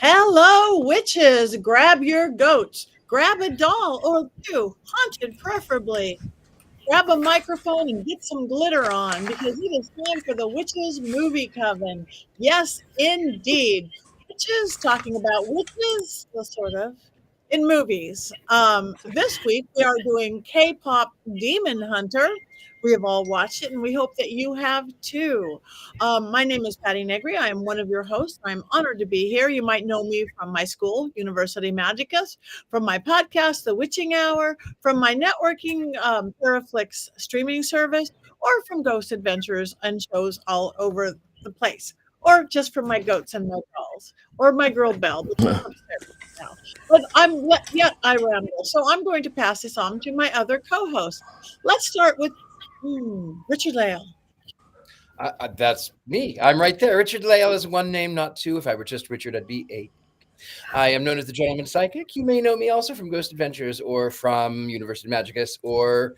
Hello, witches. Grab your goats. Grab a doll or two, haunted preferably. Grab a microphone and get some glitter on because it is time for the Witches Movie Coven. Yes, indeed. Witches talking about witches, well, sort of, in movies. This week we are doing K-pop Demon Hunter. We have all watched it and we hope that you have too. My name is Patti Negri. I am one of your hosts. I'm honored to be here. You might know me from my school, University Magicus, from my podcast, The Witching Hour, from my networking Paraflix streaming service, or from Ghost Adventures and shows all over the place, or just from my goats and my dolls, or my girl Belle, which is upstairs now. But I ramble. So I'm going to pass this on to my other co-host. Let's start with Richard-Lael. That's me. I'm right there. Richard-Lael is one name, not two. If I were just Richard, I'd be eight. I am known as the Gentleman Psychic. You may know me also from Ghost Adventures or from University Magicus, or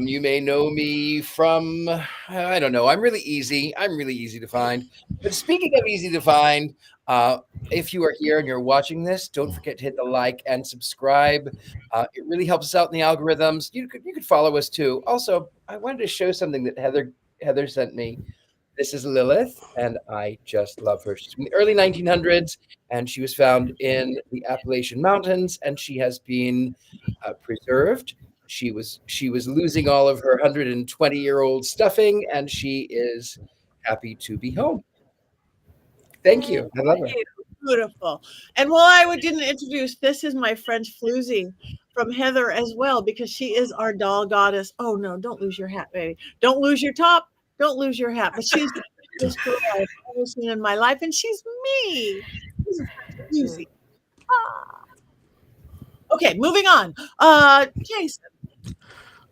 you may know me from, I don't know. I'm really easy to find. But speaking of easy to find, if you are here and you're watching this, don't forget to hit the like and subscribe. It really helps us out in the algorithms. You could follow us too. Also, I wanted to show something that Heather sent me. This is Lilith, and I just love her. She's from the early 1900s, and she was found in the Appalachian Mountains, and she has been preserved. She was losing all of her 120-year-old stuffing, and she is happy to be home. Thank you. I love her. Beautiful. And while I didn't introduce, this is my French floozy from Heather as well, because she is our doll goddess. Oh no, don't lose your hat, baby. Don't lose your top. Don't lose your hat. But she's the cutest girl I've ever seen in my life, and she's me. She's a French floozy. Okay, moving on. Jason.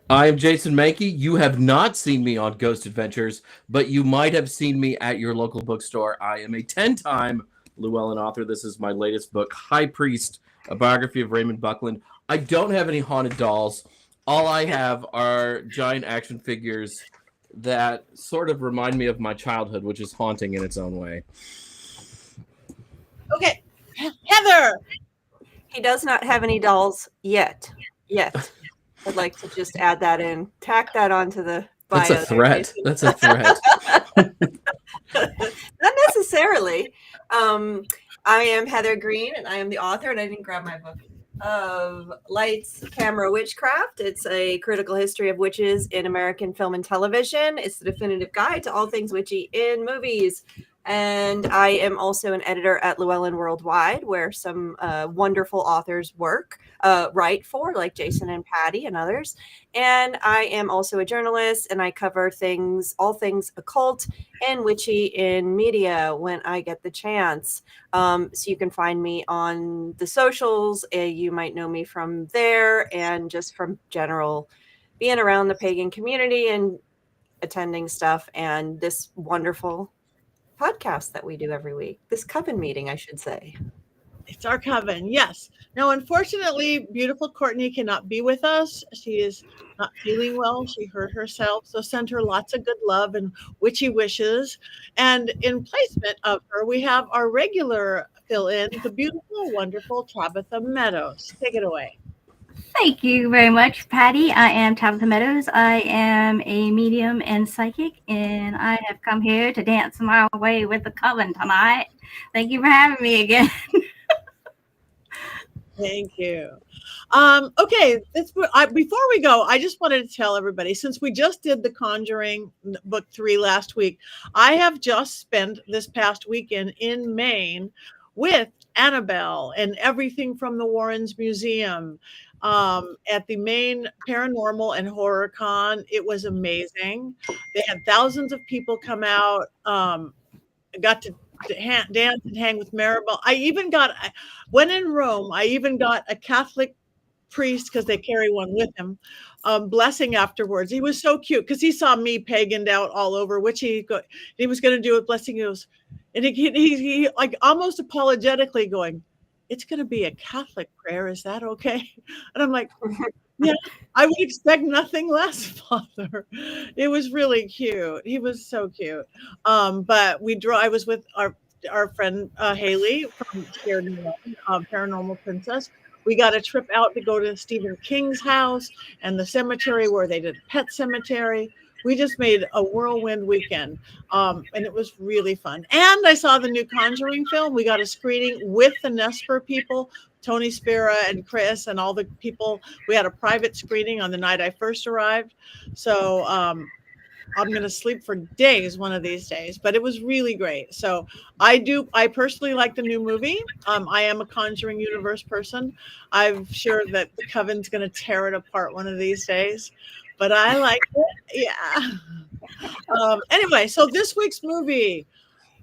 I am Jason Mankey. You have not seen me on Ghost Adventures, but you might have seen me at your local bookstore. I am a 10-time Llewellyn author. This is my latest book, High Priest, a biography of Raymond Buckland. I don't have any haunted dolls. All I have are giant action figures that sort of remind me of my childhood, which is haunting in its own way. Okay, Heather. He does not have any dolls yet. I'd like to just add that in. Tack that onto the bio. That's a threat. That's a threat. Not necessarily. I am Heather Greene, and I am the author, and I didn't grab my book, of Lights, Camera, Witchcraft. It's a critical history of witches in American film and television. It's the definitive guide to all things witchy in movies. And I am also an editor at Llewellyn Worldwide, where some wonderful authors write for, like Jason and Patti and others. And I am also a journalist, and I cover all things occult and witchy in media when I get the chance. So you can find me on the socials. You might know me from there, and just from general being around the pagan community and attending stuff, and this wonderful podcast that we do every week. This coven meeting, I should say. It's our coven, yes. Now, unfortunately, beautiful Courtney cannot be with us. She is not feeling well. She hurt herself. So send her lots of good love and witchy wishes. And in placement of her, we have our regular fill-in, the beautiful, wonderful Tabitha Meadows. Take it away. Thank you very much, Patti. I am Tabitha Meadows. I am a medium and psychic, and I have come here to dance my way with the coven tonight. Thank you for having me again. Thank you. Okay, before we go, I just wanted to tell everybody, since we just did The Conjuring Book 3 last week, I have just spent this past weekend in Maine with Annabelle and everything from the Warrens Museum at the Maine Paranormal and Horror Con. It was amazing. They had thousands of people come out. Got to dance and hang with Maribel. When in Rome, I even got a Catholic priest, because they carry one with him, blessing afterwards. He was so cute because he saw me paganed out all over, which he was going to do a blessing. He goes, and he like almost apologetically going, "It's going to be a Catholic prayer. Is that okay?" And I'm like, yeah, I would expect nothing less, Father. It was really cute. He was so cute. But I was with our friend Haley from Scared Me Paranormal Princess. We got a trip out to go to Stephen King's house and the cemetery where they did Pet Cemetery. We just made a whirlwind weekend, and it was really fun. And I saw the new Conjuring film. We got a screening with the Nesper people, Tony Spera and Chris and all the people. We had a private screening on the night I first arrived. So I'm going to sleep for days one of these days, but it was really great. So I personally like the new movie. I am a Conjuring universe person. I'm sure that the Coven's going to tear it apart one of these days, but I like it. Yeah. Anyway, so this week's movie,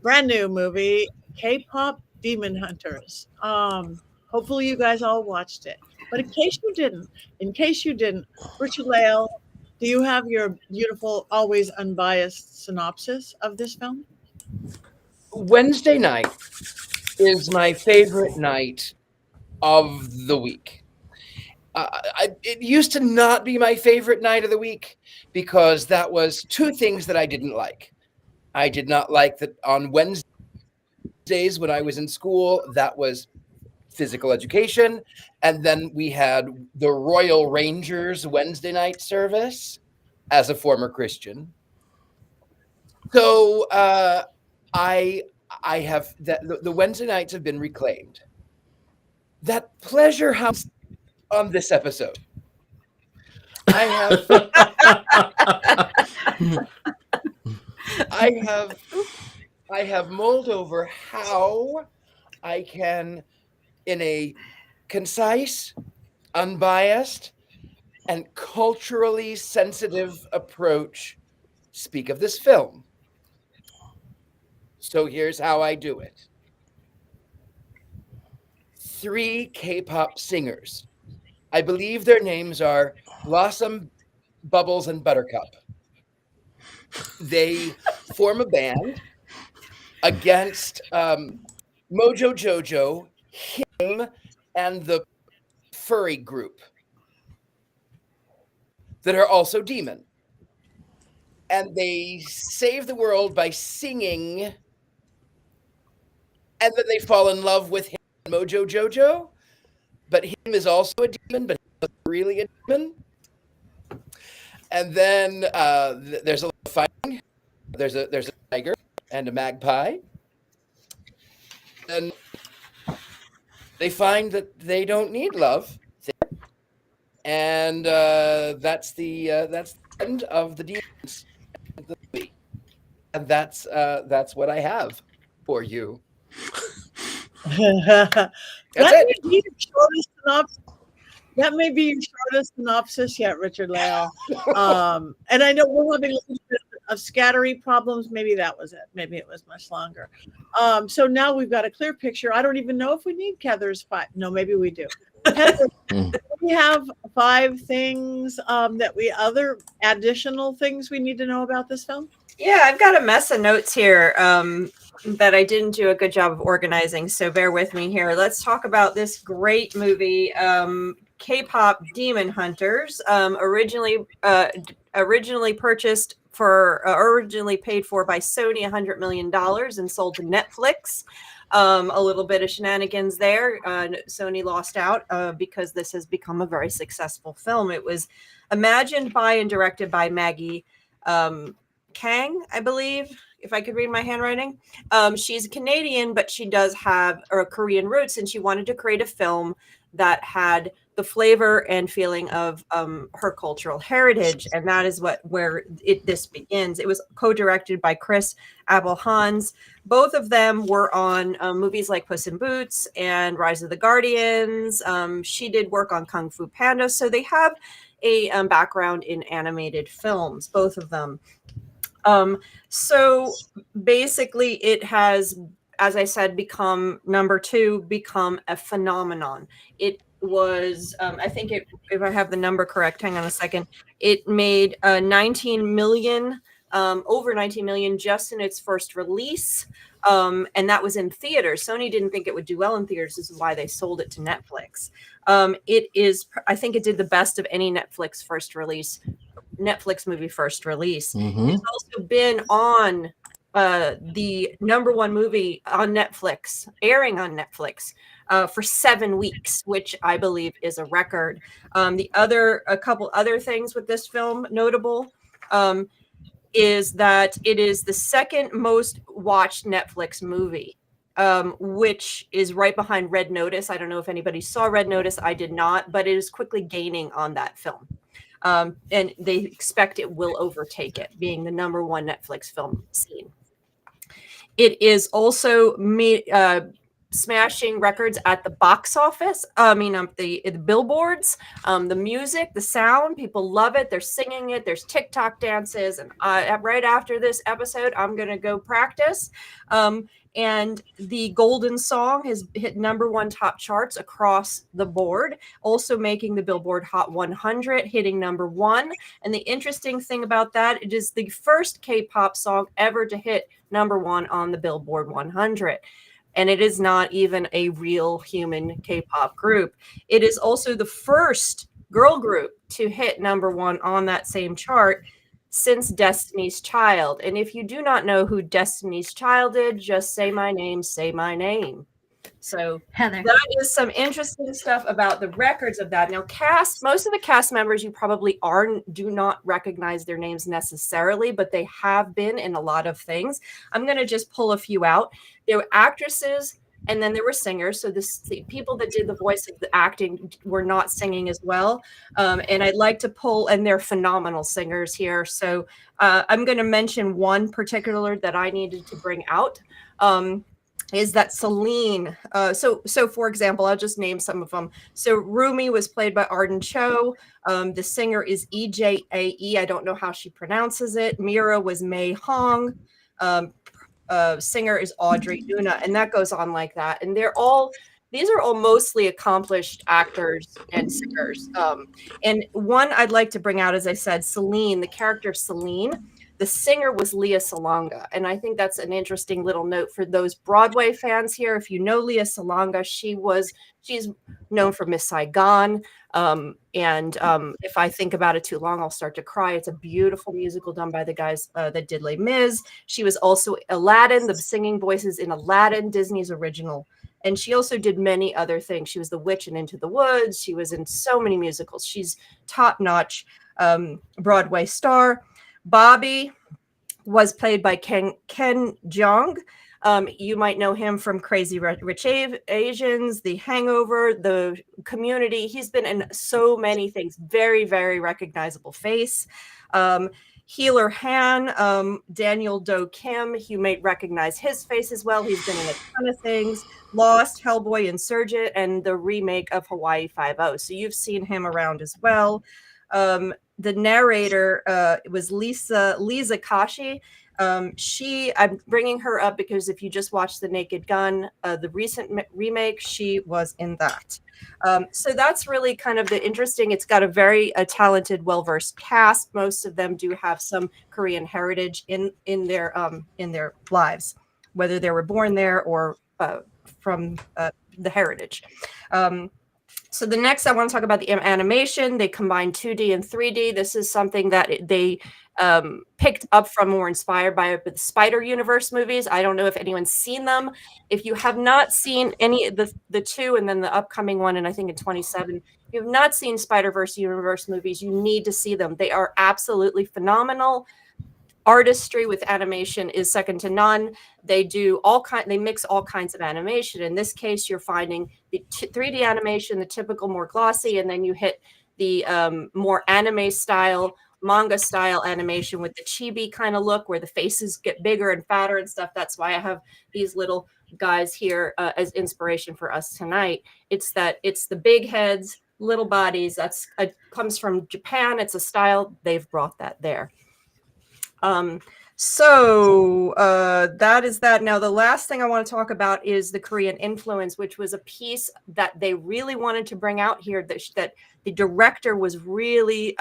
brand new movie, KPop Demon Hunters. Hopefully you guys all watched it, but in case you didn't, Richard-Lael, do you have your beautiful, always unbiased synopsis of this film? Wednesday night is my favorite night of the week. It used to not be my favorite night of the week because that was two things that I didn't like. I did not like that on Wednesdays when I was in school, that was physical education. And then we had the Royal Rangers Wednesday night service as a former Christian. So I have the Wednesday nights have been reclaimed. That pleasure house on this episode. I have mulled over how I can, in a concise, unbiased, and culturally sensitive approach, speak of this film. So here's how I do it. 3 K-pop singers. I believe their names are Blossom, Bubbles, and Buttercup. They form a band against Mojo Jojo, him, and the furry group that are also demon. And they save the world by singing, and then they fall in love with him, Mojo Jojo. But him is also a demon, but he's not really a demon. And then there's a little fighting. There's a tiger and a magpie. And they find that they don't need love. And that's the end of the demons. And that's what I have for you. That may be your shortest synopsis yet, Richard-Lael. And I know we're having a little bit of scattery problems. Maybe that was it. Maybe it was much longer. So now we've got a clear picture. I don't even know if we need Heather's 5. No, maybe we do. Heather, we have 5 things other additional things we need to know about this film. Yeah, I've got a mess of notes here that I didn't do a good job of organizing, so bear with me here. Let's talk about this great movie, K-pop Demon Hunters, originally purchased originally paid for by Sony $100 million and sold to Netflix. A little bit of shenanigans there. Sony lost out because this has become a very successful film. It was imagined by and directed by Maggie Kang, I believe, if I could read my handwriting. She's Canadian, but she does have Korean roots, and she wanted to create a film that had the flavor and feeling of her cultural heritage, and that is where this begins. It was co-directed by Chris Abel-Hans. Both of them were on movies like Puss in Boots and Rise of the Guardians. She did work on Kung Fu Panda, so they have a background in animated films, both of them. So basically it has, as I said, become a phenomenon. It was, I think if I have the number correct, hang on a second, it made 19 million, over 19 million just in its first release. And that was in theaters. Sony didn't think it would do well in theaters. This is why they sold it to Netflix. I think it did the best of any Netflix movie first release. Mm-hmm. It's also been on the #1 movie on Netflix, airing on Netflix for 7 weeks, which I believe is a record. A couple other things with this film notable is that it is the second most watched Netflix movie, which is right behind Red Notice. I don't know if anybody saw Red Notice. I did not, but it is quickly gaining on that film. And they expect it will overtake it, being the #1 Netflix film seen. It is also smashing records at the box office. The billboards, the music, the sound. People love it. They're singing it. There's TikTok dances. And right after this episode, I'm going to go practice. And the Golden Song has hit #1 top charts across the board, also making the Billboard Hot 100, hitting #1. And the interesting thing about that, it is the first K-pop song ever to hit #1 on the Billboard 100. And it is not even a real human K-pop group. It is also the first girl group to hit #1 on that same chart since Destiny's Child. And if you do not know who Destiny's Child is, just say my name, say my name. So Heather. that is some interesting stuff about the records of that. Now, most of the cast members you probably do not recognize their names necessarily, but they have been in a lot of things. I'm going to just pull a few out. There were actresses, and then there were singers. So the people that did the voice of the acting were not singing as well. And I'd like to pull, and they're phenomenal singers here. So I'm going to mention one particular that I needed to bring out. Is that Celine? So for example, I'll just name some of them. So Rumi was played by Arden Cho. The singer is EJAE. I don't know how she pronounces it. Mira was Mei Hong. Singer is Audrey Una, and that goes on like that. And these are all mostly accomplished actors and singers. And one I'd like to bring out, as I said, Celine, the character of Celine. The singer was Lea Salonga, and I think that's an interesting little note for those Broadway fans here. If you know Lea Salonga, she's known for Miss Saigon, and if I think about it too long, I'll start to cry. It's a beautiful musical done by the guys that did Les Mis. She was also Aladdin, the singing voices in Aladdin, Disney's original, and she also did many other things. She was the witch in Into the Woods. She was in so many musicals. She's top-notch Broadway star. Bobby was played by Ken Jeong. You might know him from Crazy Rich Asians, The Hangover, The Community. He's been in so many things. Very, very recognizable face. Healer Han, Daniel Do Kim. You may recognize his face as well. He's been in a ton of things. Lost, Hellboy, Insurgent, and the remake of Hawaii Five-0. So you've seen him around as well. The narrator was Lisa Kashi. I'm bringing her up because if you just watch The Naked Gun, the recent remake, she was in that. So that's really kind of the interesting. It's got a very talented, well-versed cast. Most of them do have some Korean heritage in their lives, whether they were born there or from the heritage. So the next, I want to talk about the animation. They combined 2D and 3D. This is something that they picked up from or inspired by the Spider Universe movies. I don't know if anyone's seen them. If you have not seen any of the two, and then the upcoming one, and I think in 27, if you have not seen Spider-Verse Universe movies, you need to see them. They are absolutely phenomenal. Artistry with animation is second to none. They mix all kinds of animation. In this case, you're finding the 3D animation, the typical more glossy, and then you hit the more anime style, manga style animation with the chibi kind of look where the faces get bigger and fatter and stuff. That's why I have these little guys here as inspiration for us tonight. It's the big heads, little bodies. Comes from Japan. It's a style. They've brought that there. So that is that. Now, the last thing I want to talk about is the Korean influence, which was a piece that they really wanted to bring out here, that the director was really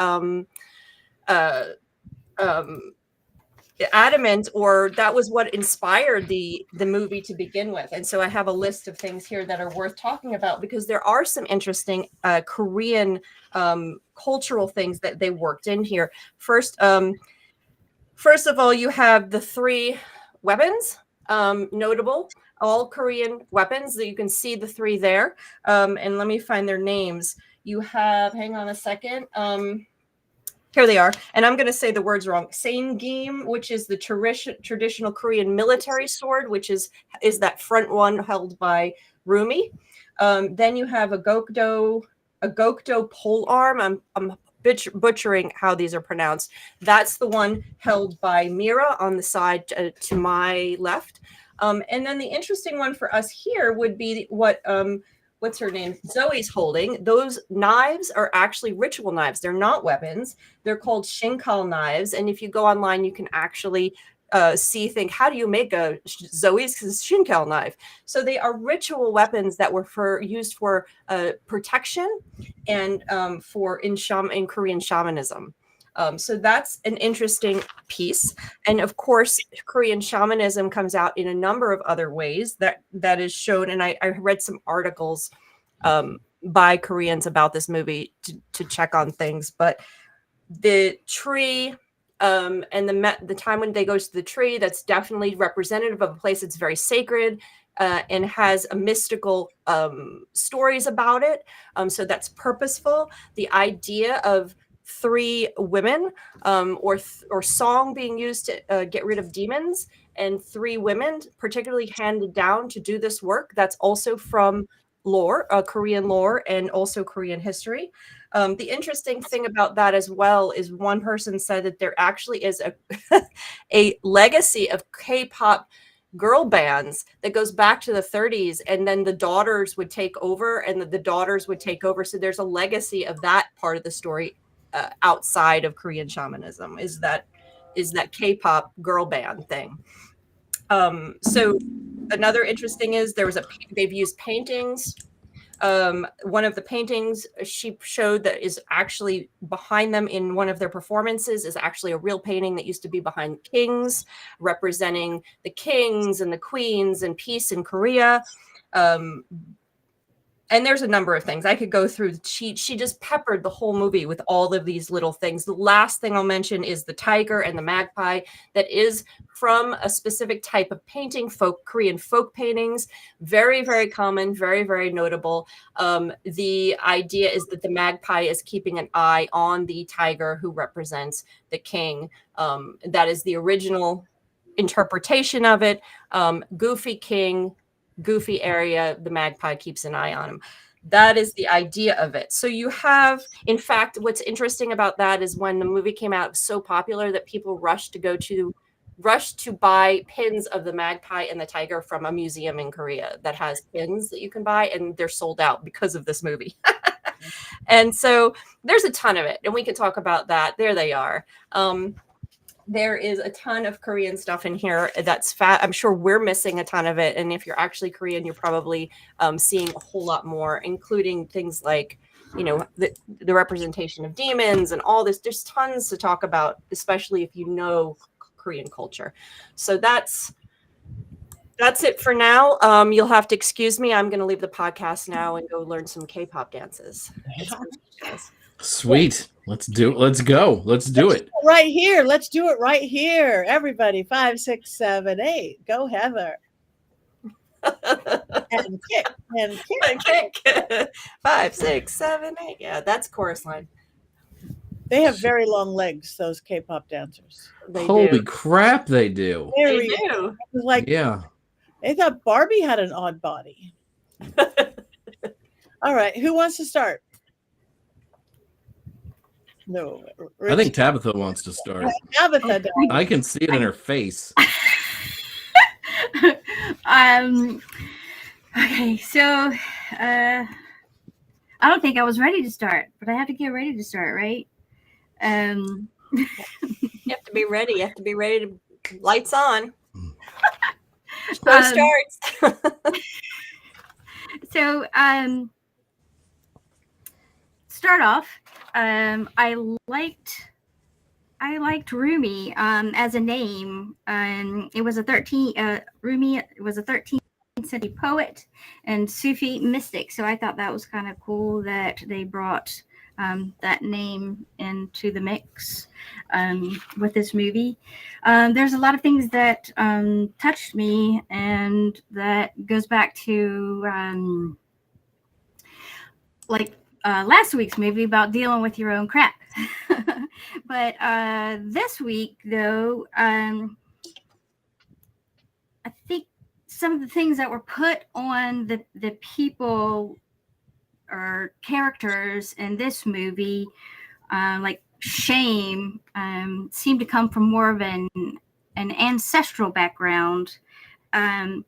adamant, or that was what inspired the movie to begin with. And so I have a list of things here that are worth talking about because there are some interesting Korean cultural things that they worked in here. First of all, you have the three weapons, notable, all Korean weapons. That you can see the 3 there. And let me find their names. You have, hang on a second. Here they are. And I'm going to say the words wrong. Saengim, which is the traditional Korean military sword, which is that front one held by Rumi. Then you have a gokdo pole arm. I'm butchering how these are pronounced. That's the one held by Mira on the side to my left. And then the interesting one for us here would be what's her name? Zoey's holding. Those knives are actually ritual knives. They're not weapons. They're called shinkal knives. And if you go online, you can actually think, how do you make a Zoey's shinkal knife? So they are ritual weapons that were used for protection and in Korean shamanism. So that's an interesting piece. And of course, Korean shamanism comes out in a number of other ways that is shown. And I read some articles by Koreans about this movie to check on things. But the tree and the time when they go to the tree, that's definitely representative of a place that's very sacred and has a mystical stories about it. So that's purposeful. The idea of 3 women or song being used to get rid of demons, and 3 women particularly handed down to do this work. That's also from lore, Korean lore, and also Korean history. The interesting thing about that as well is one person said that there actually is a legacy of K-pop girl bands that goes back to the 30s, and then the daughters would take over, and the daughters would take over. So there's a legacy of that part of the story outside of Korean shamanism, is that K-pop girl band thing. So another interesting is they've used paintings. One of the paintings she showed that is actually behind them in one of their performances is actually a real painting that used to be behind kings, representing the kings and the queens and peace in Korea. And there's a number of things I could go through. She just peppered the whole movie with all of these little things. The last thing I'll mention is the tiger and the magpie that is from a specific type of painting, Korean folk paintings. Very, very common, very, very notable. The idea is that the magpie is keeping an eye on the tiger who represents the king. That is the original interpretation of it. Goofy king, goofy area, the magpie keeps an eye on him. That is the idea of it. So you have, in fact, what's interesting about that is when the movie came out, it was so popular that people rushed to buy pins of the magpie and the tiger from a museum in Korea that has pins that you can buy, and they're sold out because of this movie. And so there's a ton of it, and we can talk about that. There they are. There is a ton of Korean stuff in here that's fat. I'm sure we're missing a ton of it. And if you're actually Korean, you're probably seeing a whole lot more, including things like, the representation of demons and all this. There's tons to talk about, especially if you know Korean culture. So that's it for now. You'll have to excuse me. I'm going to leave the podcast now and go learn some K-pop dances. Sweet. Let's go. Let's do it. Right here. Let's do it right here. Everybody, 5, 6, 7, 8. Go, Heather. And kick. And kick. 5, 6, 7, 8. Yeah, that's chorus line. They have very long legs, those K-pop dancers. Holy crap, they do. They do. Like, yeah. They thought Barbie had an odd body. All right. Who wants to start? No. I think Tabitha wants to start. Tabitha does. I can see it in her face. Okay, so I don't think I was ready to start, but I have to get ready to start, right? You have to be ready. You have to be ready to lights on. Show starts. So start off. I liked Rumi as a name. It was Rumi was a 13th century poet and Sufi mystic. So I thought that was kind of cool that they brought that name into the mix with this movie. There's a lot of things that touched me, and that goes back to last week's movie about dealing with your own crap. But this week, though, I think some of the things that were put on the people or characters in this movie, like shame, seem to come from more of an ancestral background, and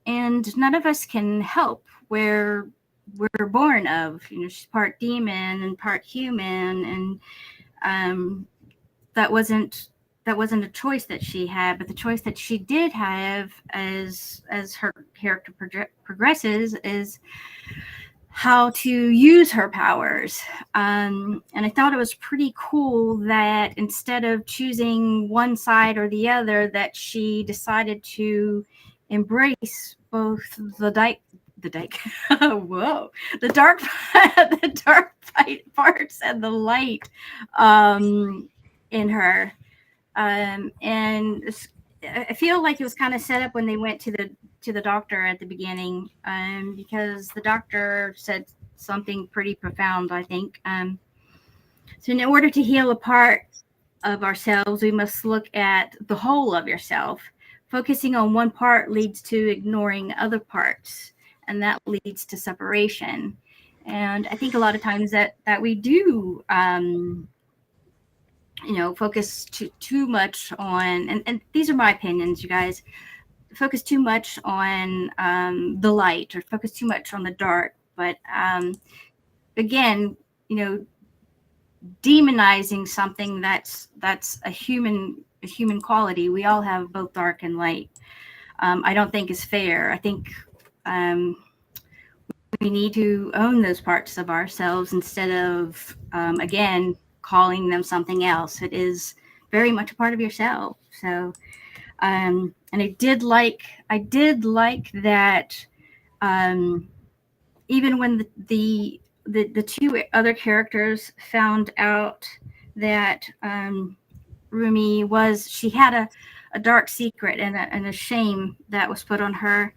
none of us can help where we're born of. She's part demon and part human, and that wasn't a choice that she had, but the choice that she did have as her character progresses is how to use her powers. And I thought it was pretty cool that instead of choosing one side or the other, that she decided to embrace both the dark parts and the light in her. And I feel like it was kind of set up when they went to the doctor at the beginning, because the doctor said something pretty profound, I think. So in order to heal a part of ourselves, we must look at the whole of yourself. Focusing on one part leads to ignoring other parts, and that leads to separation. And I think a lot of times that we do focus too much on, and these are my opinions, you guys, focus too much on the light, or focus too much on the dark. But again, demonizing something that's a human quality. We all have both dark and light. I don't think is fair. I think we need to own those parts of ourselves instead of again calling them something else. It is very much a part of yourself. So and I did like that even when the two other characters found out that Rumi she had a dark secret and a shame that was put on her,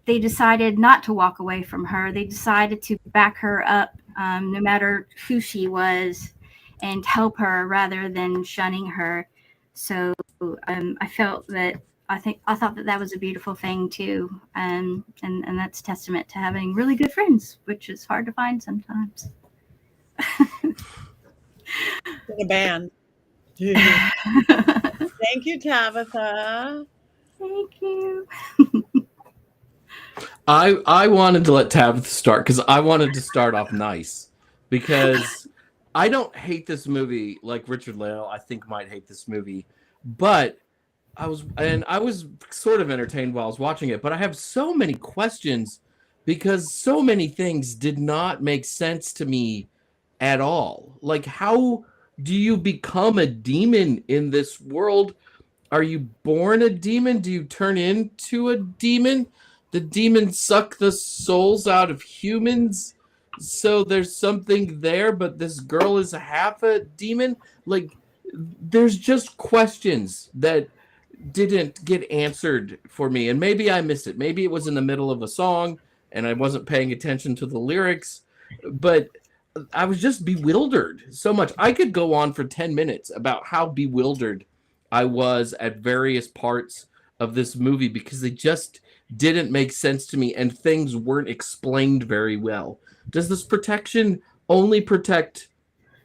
they decided not to walk away from her. They decided to back her up, no matter who she was, and help her rather than shunning her. So I thought that was a beautiful thing too, and that's testament to having really good friends, which is hard to find sometimes. In a band. Thank you, Tabitha. Thank you. I wanted to let Tabitha start because I wanted to start off nice, because I don't hate this movie like Richard-Lael I think might hate this movie, but I was sort of entertained while I was watching it, but I have so many questions because so many things did not make sense to me at all. Like, how do you become a demon in this world? Are you born a demon? Do you turn into a demon? The demons suck the souls out of humans, so there's something there, but this girl is half a demon? Like, there's just questions that didn't get answered for me, and maybe I missed it. Maybe it was in the middle of a song and I wasn't paying attention to the lyrics, but I was just bewildered so much. I could go on for 10 minutes about how bewildered I was at various parts of this movie because they just didn't make sense to me and things weren't explained very well. Does this protection only protect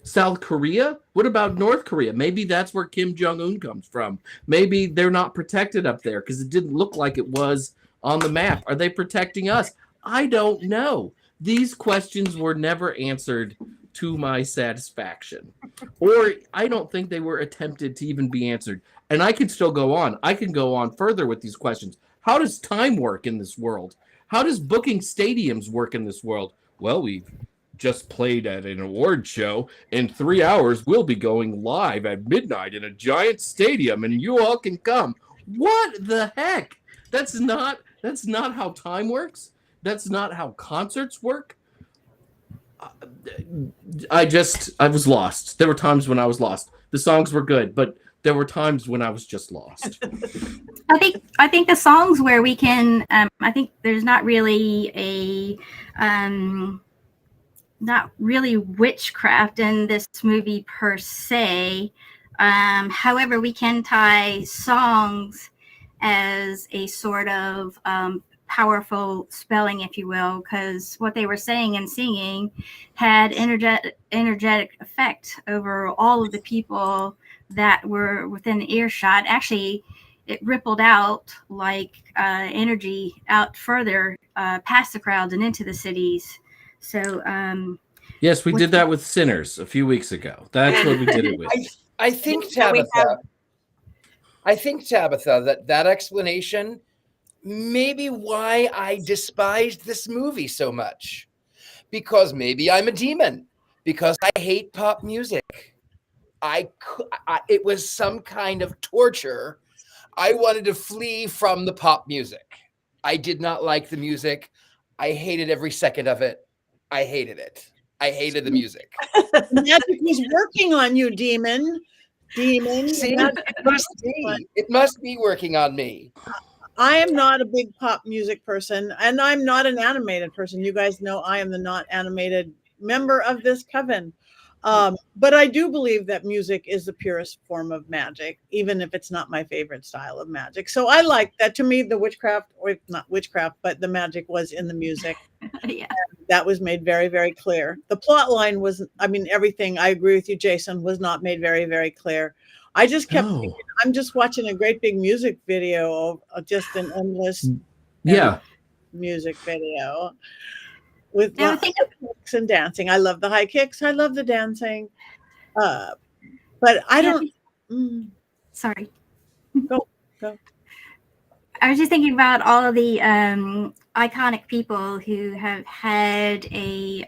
South Korea? What about North Korea? Maybe that's where Kim Jong-un comes from. Maybe they're not protected up there because it didn't look like it was on the map. Are they protecting us? I don't know. These questions were never answered to my satisfaction. Or I don't think they were attempted to even be answered. And I can still go on. I can go on further with these questions. How does time work in this world? How does booking stadiums work in this world? Well, we've just played at an award show. In 3 hours, we'll be going live at midnight in a giant stadium, and you all can come. What the heck? That's not how time works. That's not how concerts work. I was lost. There were times when I was lost. The songs were good, but there were times when I was just lost. I think the songs where we can I think there's not really witchcraft in this movie per se. However, we can tie songs as a sort of powerful spelling, if you will, because what they were saying and singing had energetic effect over all of the people that were within earshot. Actually, it rippled out like energy out further past the crowds and into the cities. So yes, we did that with Sinners a few weeks ago. That's what we did it with. I think Tabitha, that explanation may be why I despised this movie so much. Because maybe I'm a demon. Because I hate pop music. It was some kind of torture. I wanted to flee from the pop music. I did not like the music. I hated every second of it. I hated it. I hated the music. Magic was working on you, demon. See, it must be working on me. I am not a big pop music person, and I'm not an animated person. You guys know I am the not animated member of this coven. But I do believe that music is the purest form of magic, even if it's not my favorite style of magic. So I like that. To me, the witchcraft, or not witchcraft, but the magic was in the music. Yeah. That was made very, very clear. The plot line was, everything, I agree with you, Jason, was not made very, very clear. I just kept thinking, I'm just watching a great big music video of just an endless music video with lots of kicks and dancing. I love the high kicks. I love the dancing. But I don't. Sorry. Go. I was just thinking about all of the iconic people who have had a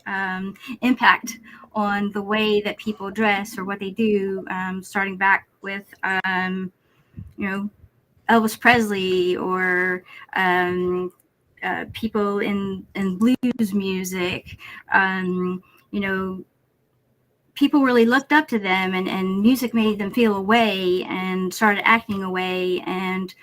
impact on the way that people dress or what they do, starting back with, Elvis Presley or people in blues music. People really looked up to them, and music made them feel a way and started acting a way, and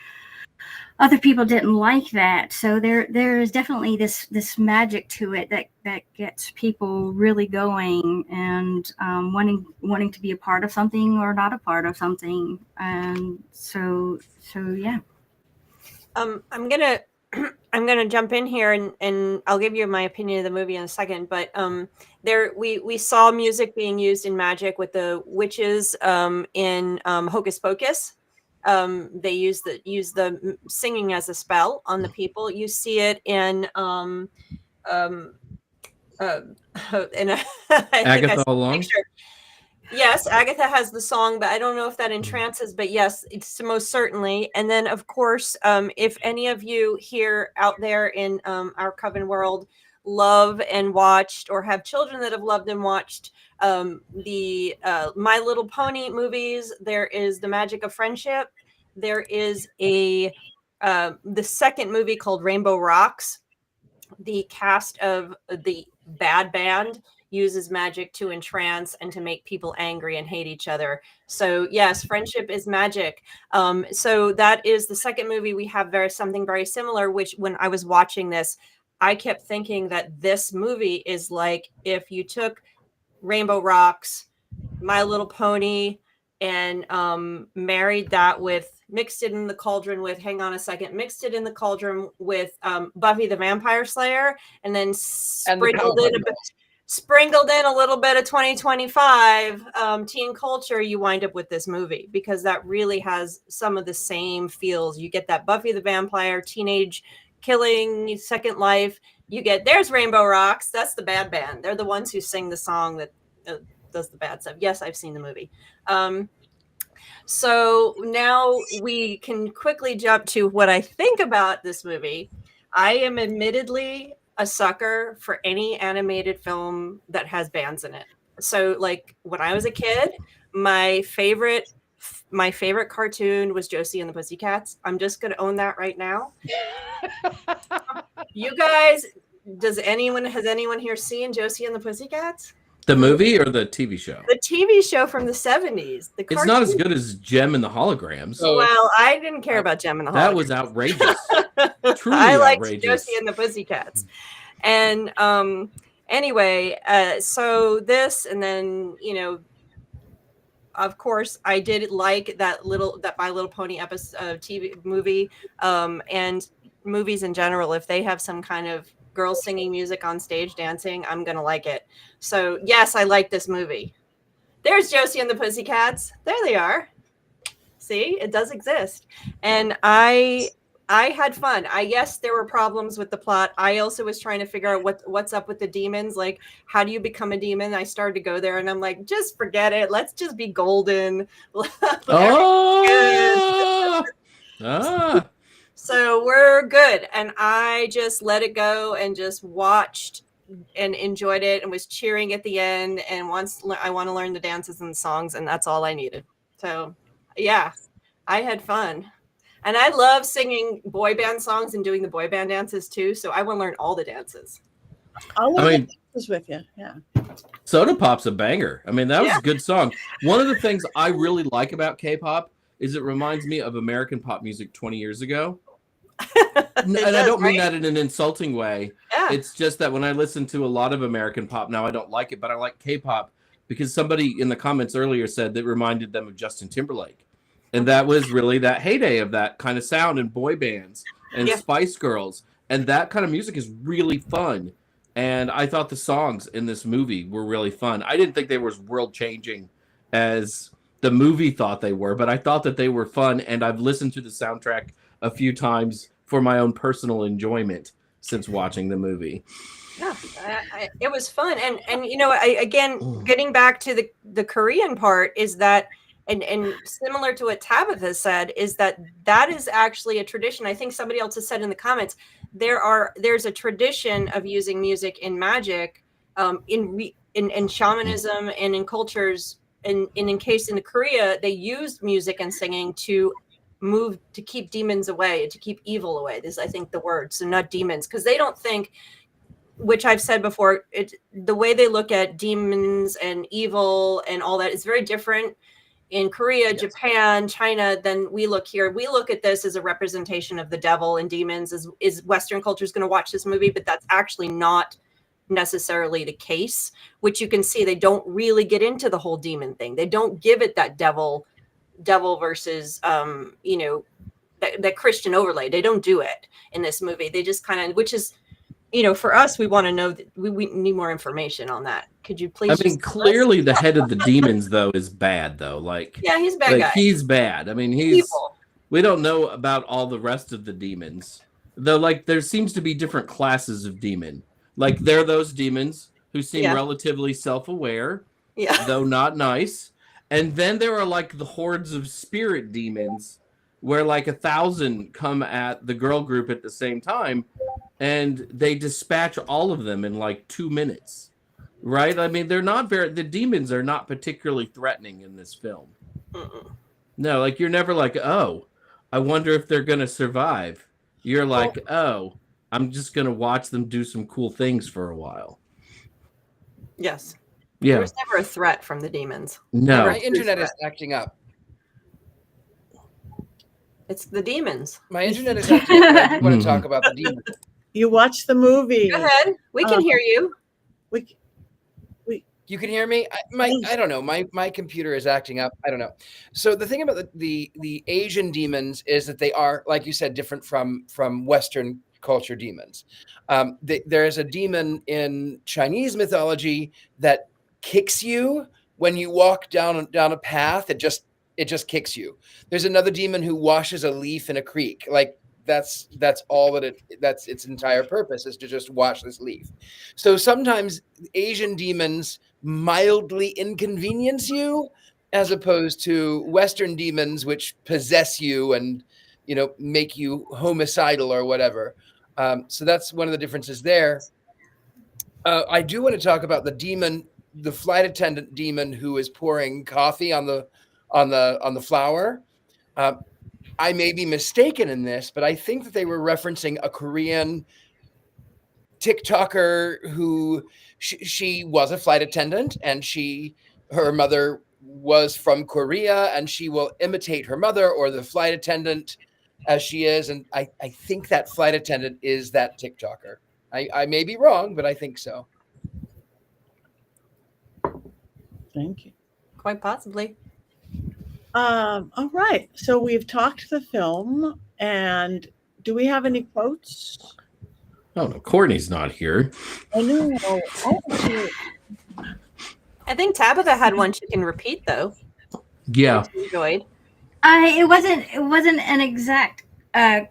other people didn't like that. So there is definitely this magic to it that gets people really going and wanting to be a part of something or not a part of something. And so yeah. I'm gonna jump in here and I'll give you my opinion of the movie in a second. But we saw music being used in magic with the witches in Hocus Pocus. They use the singing as a spell on the people. You see it in Agatha Alone. Yes, Agatha has the song, but I don't know if that entrances, but yes, it's most certainly. And then, of course, if any of you here out there in our Coven world love and watched, or have children that have loved and watched the My Little Pony movies, there is The Magic of Friendship. There is the second movie called Rainbow Rocks. The cast of the bad band uses magic to entrance and to make people angry and hate each other. So yes, friendship is magic. So that is the second movie. We have something very similar, which when I was watching this, I kept thinking that this movie is like if you took Rainbow Rocks, My Little Pony, and mixed it in the cauldron with Buffy the Vampire Slayer, and then sprinkled in a little bit of 2025 teen culture, you wind up with this movie, because that really has some of the same feels. You get that Buffy the Vampire, teenage killing, Second Life. You get, there's Rainbow Rocks. That's the bad band. They're the ones who sing the song that does the bad stuff. Yes, I've seen the movie. So now we can quickly jump to what I think about this movie. I am admittedly a sucker for any animated film that has bands in it. So like when I was a kid, my favorite cartoon was Josie and the Pussycats. I'm just going to own that right now. You guys has anyone here seen Josie and the Pussycats? The movie or the TV show? The TV show from the 70s. The It's not as good as Gem and the Holograms. Oh, Well, I didn't care about Gem and the Holograms. That was outrageous. Truly I liked outrageous. Josie and the Pussycats. And anyway, so this, and then, you know, of course, I did like that My Little Pony episode TV movie, and movies in general. If they have some kind of girls singing music on stage dancing, I'm gonna like it. So yes, I like this movie. There's Josie and the Pussycats. There they are. See, it does exist, and I had fun. Yes, there were problems with the plot. I also was trying to figure out what's up with the demons. Like, how do you become a demon? I started to go there, and I'm like, just forget it. Let's just be golden. So we're good. And I just let it go and just watched and enjoyed it and was cheering at the end. And once I want to learn the dances and the songs, and that's all I needed. So yeah, I had fun. And I love singing boy band songs and doing the boy band dances too. So I want to learn all the dances. I'll learn the dances with you. Yeah. Soda Pop's a banger. I mean, that was a good song. One of the things I really like about K-pop is it reminds me of American pop music 20 years ago. And I don't mean that in an insulting way. Yeah. It's just that when I listen to a lot of American pop now, I don't like it, but I like K-pop because somebody in the comments earlier said that reminded them of Justin Timberlake. And that was really that heyday of that kind of sound and boy bands and Spice Girls. And that kind of music is really fun. And I thought the songs in this movie were really fun. I didn't think they were as world-changing as the movie thought they were, but I thought that they were fun. And I've listened to the soundtrack a few times for my own personal enjoyment since watching the movie. Yeah, it was fun. And you know, getting back to the Korean part is that, and similar to what Tabitha said, is that is actually a tradition. I think somebody else has said in the comments, there's a tradition of using music in magic, in shamanism and in cultures. And in Korea, they used music and singing to keep demons away, to keep evil away. This is, I think, the word. So not demons, because they don't think, which I've said before, the way they look at demons and evil and all that is very different in Korea, Japan, China than we look here. We look at this as a representation of the devil and demons. Is Western culture is going to watch this movie, but that's actually not necessarily the case, which you can see they don't really get into the whole demon thing. They don't give it that devil versus that Christian overlay. They don't do it in this movie. They just kind of, which is, for us, we want to know that we need more information on that. Could you please? I mean, clearly the head of the demons though is bad though. Like, yeah, he's a bad guy. He's bad. I mean, he's evil. We don't know about all the rest of the demons though. Like, there seems to be different classes of demon. Like, there are those demons who seem relatively self-aware, though not nice. And then there are like the hordes of spirit demons where like 1,000 come at the girl group at the same time and they dispatch all of them in like 2 minutes. Right? I mean, the demons are not particularly threatening in this film. No, like, you're never like, oh, I wonder if they're going to survive. You're like, oh, I'm just going to watch them do some cool things for a while. Yes. Yeah. There was never a threat from the demons. No. My internet is acting up. It's the demons. My internet is acting up. I want to talk about the demons. You watch the movie. Go ahead. We can hear you. You can hear me? I don't know. My computer is acting up. I don't know. So the thing about the Asian demons is that they are, like you said, different from Western culture demons. There is a demon in Chinese mythology that kicks you when you walk down a path. It just kicks you. There's another demon who washes a leaf in a creek. Like, that's all that's its entire purpose, is to just wash this leaf. So sometimes Asian demons mildly inconvenience you, as opposed to Western demons, which possess you and make you homicidal or whatever. So that's one of the differences there. I do want to talk about the flight attendant demon who is pouring coffee on the flower. I may be mistaken in this, but I think that they were referencing a Korean TikToker who she was a flight attendant, and her mother was from Korea, and she will imitate her mother or the flight attendant as she is. And I think that flight attendant is that TikToker. I may be wrong, but I think so. Thank you. Quite possibly. All right. So we've talked the film, and do we have any quotes? Oh no, Courtney's not here. I know. I think Tabitha had one she can repeat though. Yeah. Which you enjoyed. It wasn't an exact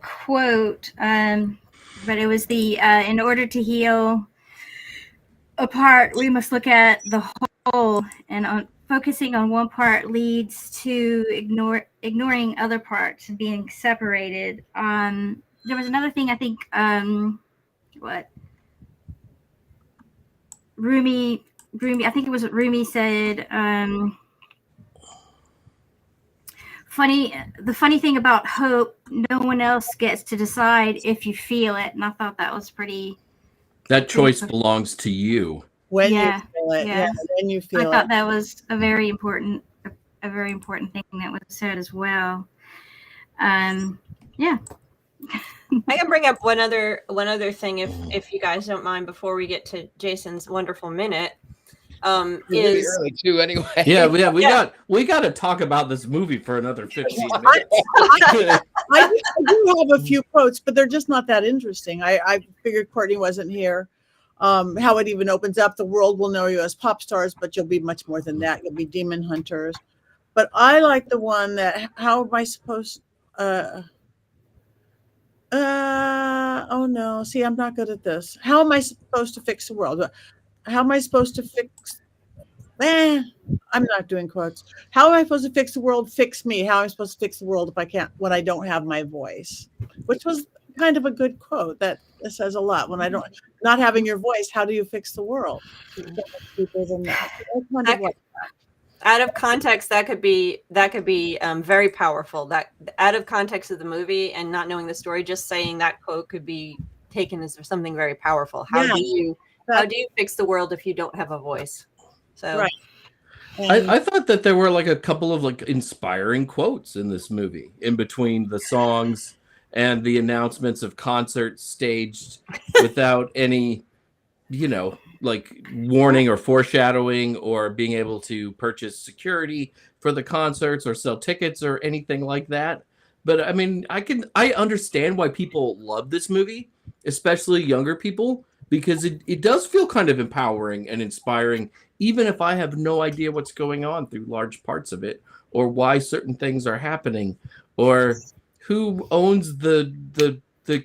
quote, but it was the in order to heal a part, we must look at the whole, and focusing on one part leads to ignoring other parts and being separated. There was another thing I think. Rumi, I think it was Rumi said. The funny thing about hope, no one else gets to decide if you feel it, and I thought that was pretty. That choice belongs to you. When you feel it, yeah. When you feel it. I thought that was a very important thing that was said as well. Yeah. I can bring up one other thing if you guys don't mind before we get to Jason's wonderful minute. Really early too, anyway. Yeah, we got to talk about this movie for another 15 minutes. I do have a few quotes, but they're just not that interesting. I figured Courtney wasn't here. How it even opens up: the world will know you as pop stars, but you'll be much more than that. You'll be demon hunters. But I like the one that, how am I supposed? Oh no! See, I'm not good at this. How am I supposed to fix the world? How am I supposed to fix? I'm not doing quotes. How am I supposed to fix the world? Fix me. How am I supposed to fix the world if I can't, when I don't have my voice? Which was kind of a good quote. That says a lot. When I don't, not having your voice, how do you fix the world? Out of context, that could be very powerful. That out of context of the movie and not knowing the story, just saying that quote could be taken as something very powerful. How do you fix the world if you don't have a voice? So right. I thought that there were like a couple of like inspiring quotes in this movie in between the songs and the announcements of concerts staged without any, like warning or foreshadowing or being able to purchase security for the concerts or sell tickets or anything like that. But I mean, I understand why people love this movie, especially younger people, because it does feel kind of empowering and inspiring, even if I have no idea what's going on through large parts of it, or why certain things are happening, or who owns the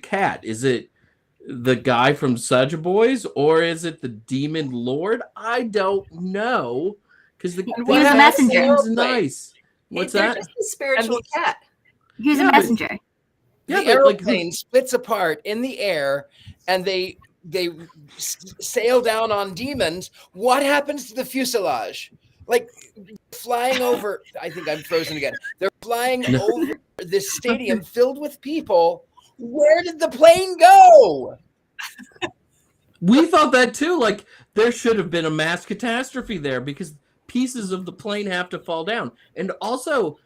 cat. Is it the guy from Suja Boys, or is it the demon lord? I don't know, because the he was a messenger. Seems nice. What's that? Just a spiritual cat. He was a messenger. The airplane splits apart in the air, and they sail down on demons. What happens to the fuselage? Like flying over, I think I'm frozen again. They're flying over this stadium filled with people. Where did the plane go? We thought that too. Like there should have been a mass catastrophe there because pieces of the plane have to fall down. And also,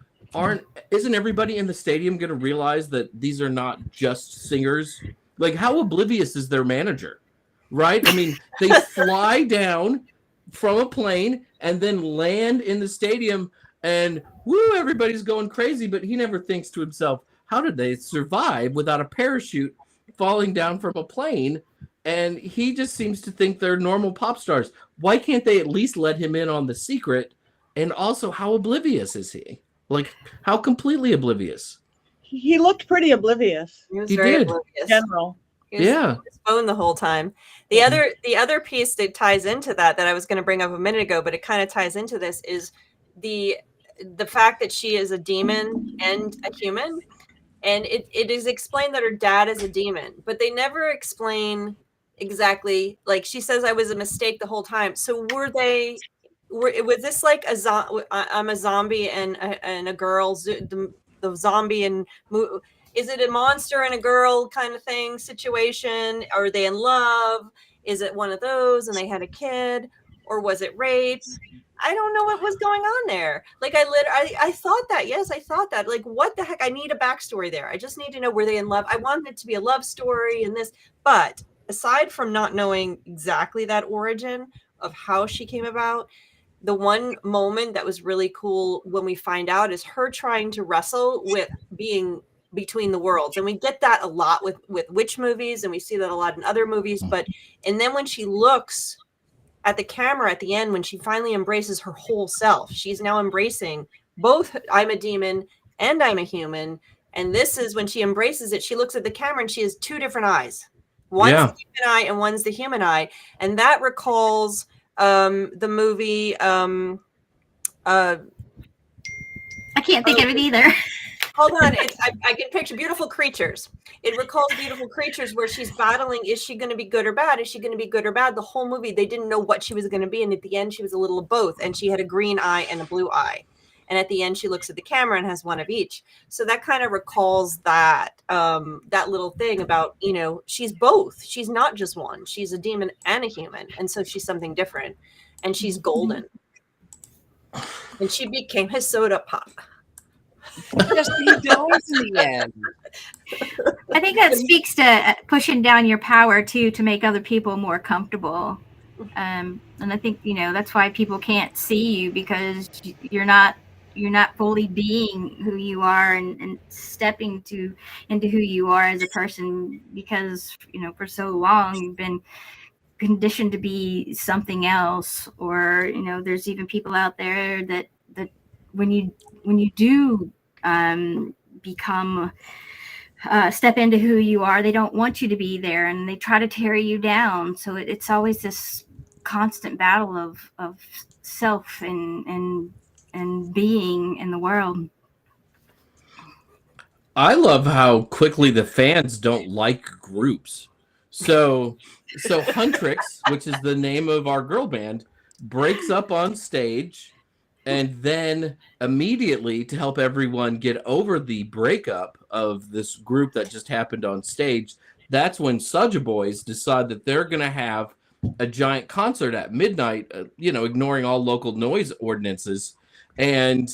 isn't everybody in the stadium going to realize that these are not just singers? Like, how oblivious is their manager, right? I mean, they fly down from a plane and then land in the stadium and woo, everybody's going crazy. But he never thinks to himself, how did they survive without a parachute falling down from a plane? And he just seems to think they're normal pop stars. Why can't they at least let him in on the secret? And also, how oblivious is he? Like, how completely oblivious? He looked pretty oblivious. He was very oblivious. In general. He was on his phone the whole time. The other piece that ties into that I was going to bring up a minute ago, but it kind of ties into this, is the fact that she is a demon and a human. And it is explained that her dad is a demon, but they never explain exactly. Like she says, I was a mistake the whole time. So was this like I'm a zombie and a girl, the zombie, and is it a monster and a girl kind of thing situation? Are they in love? Is it one of those and they had a kid? Or was it rape? I don't know what was going on there. Like I thought that. Yes, I thought that. Like, what the heck? I need a backstory there. I just need to know, were they in love? I wanted it to be a love story and this. But aside from not knowing exactly that origin of how she came about, the one moment that was really cool when we find out is her trying to wrestle with being between the worlds. And we get that a lot with witch movies, and we see that a lot in other movies. But and then when she looks at the camera at the end, when she finally embraces her whole self, she's now embracing both I'm a demon and I'm a human. And this is when she embraces it, she looks at the camera and she has two different eyes. One's the human eye and one's the human eye. And that recalls the movie I can't think of it either. Hold on. I can picture Beautiful Creatures. It recalls Beautiful Creatures where she's battling. Is she going to be good or bad? Is she going to be good or bad? The whole movie, they didn't know what she was going to be. And at the end, she was a little of both. And she had a green eye and a blue eye. And at the end, she looks at the camera and has one of each. So that kind of recalls that that little thing about, you know, she's both. She's not just one. She's a demon and a human. And so she's something different. And she's golden. And she became his soda pop. Yes, he dies in the end. I think that speaks to pushing down your power too, to make other people more comfortable. And I think, you know, that's why people can't see you, because you're not fully being who you are and stepping into who you are as a person, because, you know, for so long you've been conditioned to be something else. Or, you know, there's even people out there that when you do become step into who you are, they don't want you to be there, and they try to tear you down. So it's always this constant battle of self and being in the world. I love how quickly the fans don't like groups. So Huntrix, which is the name of our girl band, breaks up on stage. And then immediately, to help everyone get over the breakup of this group that just happened on stage, that's when Soulja Boys decide that they're going to have a giant concert at midnight, you know, ignoring all local noise ordinances, and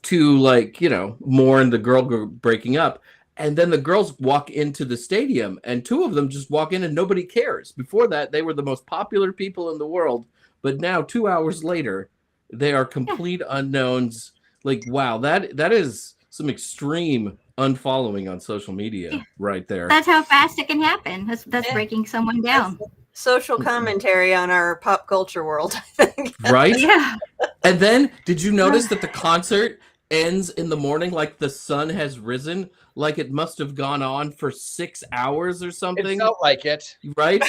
to, like, you know, mourn the girl group breaking up. And then the girls walk into the stadium, and two of them just walk in and nobody cares. Before that, they were the most popular people in the world. But now, 2 hours later, they are complete unknowns. Like, wow, that is some extreme unfollowing on social media right there. That's how fast it can happen. That's breaking someone down. Social commentary on our pop culture world, I think. Right? Yeah. And then, did you notice that the concert ends in the morning like the sun has risen? Like it must have gone on for 6 hours or something? It felt like it. Right?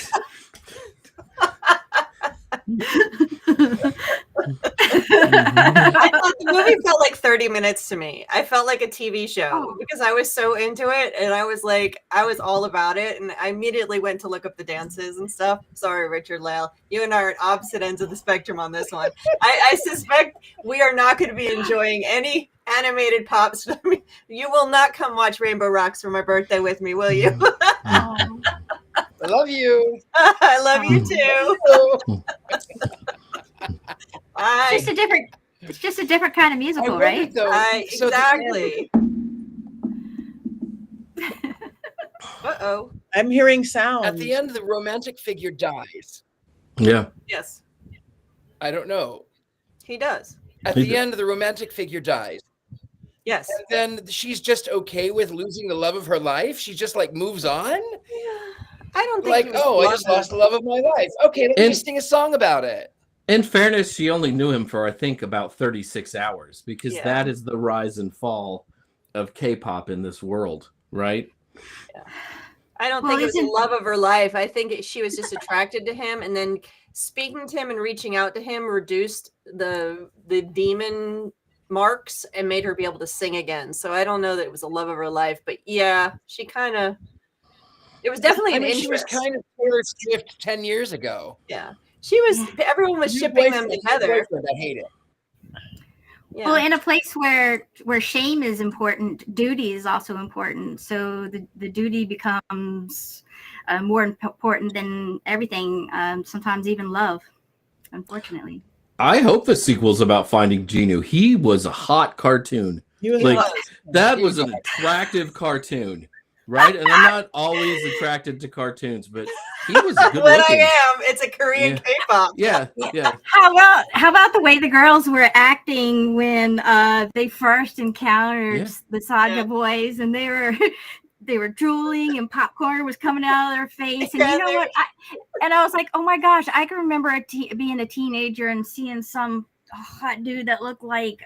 I thought the movie felt like 30 minutes to me. I felt like a TV show because I was so into it, and I was all about it, and I immediately went to look up the dances and stuff. Sorry, Richard-Lael, you and I are at opposite ends of the spectrum on this one. I suspect we are not going to be enjoying any animated pop stuff. You will not come watch Rainbow Rocks for my birthday with me, will you? I love you. I love you too. It's just a different kind of musical, right? Exactly. Uh-oh. I'm hearing sound. At the end, the romantic figure dies. Yeah. Yes. I don't know. He does. At the end, the romantic figure dies. Yes. And then she's just okay with losing the love of her life. She just like moves on. I don't think like, I just lost the love of my life. Okay, let me sing a song about it. In fairness, she only knew him for, I think, about 36 hours, because that is the rise and fall of K-pop in this world, right? Yeah. I don't think it was the love of her life. I think she was just attracted to him, and then speaking to him and reaching out to him reduced the demon marks and made her be able to sing again. So I don't know that it was the love of her life, but yeah, she kind of. It was definitely an interest. She was kind of Taylor Swift 10 years ago. Yeah. She was. Everyone was shipping them together. I hate it. Yeah. Well, in a place where shame is important, duty is also important. So the duty becomes more important than everything. Sometimes even love, unfortunately. I hope the sequel's about finding Genu. He was a hot cartoon. You was Like, hot. that was an attractive cartoon, right? And I'm not always attracted to cartoons, but he was good But looking. I am. It's a Korean Yeah. K-pop. Yeah. How about the way the girls were acting when they first encountered the Saga boys, and they were drooling and popcorn was coming out of their face, and you know what? I was like, oh my gosh, I can remember being a teenager and seeing some hot dude that looked like